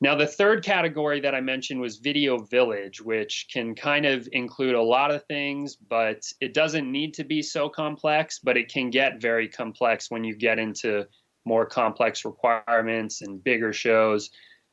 Now, the third category that I mentioned was Video Village, which can kind of include a lot of things, but it doesn't need to be so complex, but it can get very complex when you get into more complex requirements and bigger shows.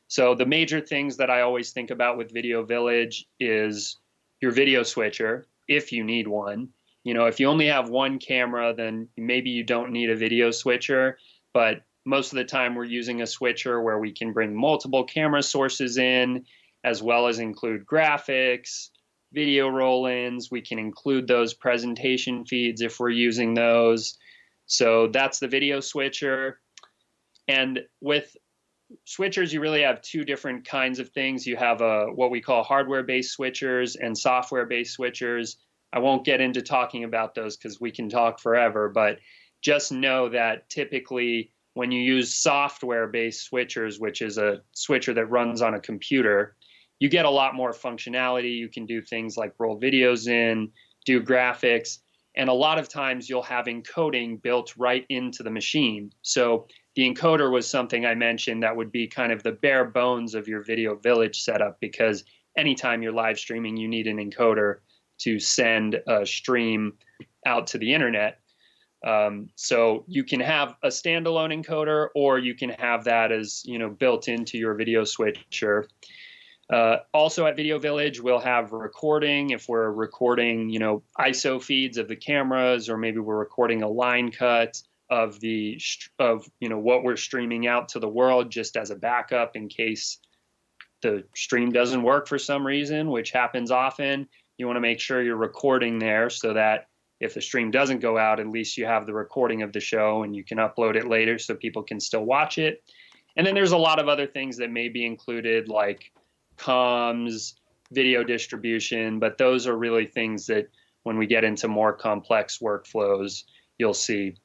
So the major things that I always think about with Video Village is your video switcher, if you need one. You know, if you only have one camera, then maybe you don't need a video switcher, but most of the time we're using a switcher where we can bring multiple camera sources in, as well as include graphics, video roll-ins. We can include those presentation feeds if we're using those. So that's the video switcher. And with switchers, you really have two different kinds of things. You have what we call hardware-based switchers and software-based switchers. I won't get into talking about those because we can talk forever, but just know that typically when you use software-based switchers, which is a switcher that runs on a computer, you get a lot more functionality. You can do things like roll videos in, do graphics, and a lot of times you'll have encoding built right into the machine. So the encoder was something I mentioned that would be kind of the bare bones of your Video Village setup, because anytime you're live streaming, you need an encoder to send a stream out to the internet. So you can have a standalone encoder, or you can have that as, you know, built into your video switcher. Also at Video Village, we'll have recording if we're recording, you know, ISO feeds of the cameras, or maybe we're recording a line cut of you know, what we're streaming out to the world just as a backup in case the stream doesn't work for some reason, which happens often. You want to make sure you're recording there so that if the stream doesn't go out, at least you have the recording of the show and you can upload it later so people can still watch it. And then there's a lot of other things that may be included, like comms, video distribution, but those are really things that when we get into more complex workflows, you'll see.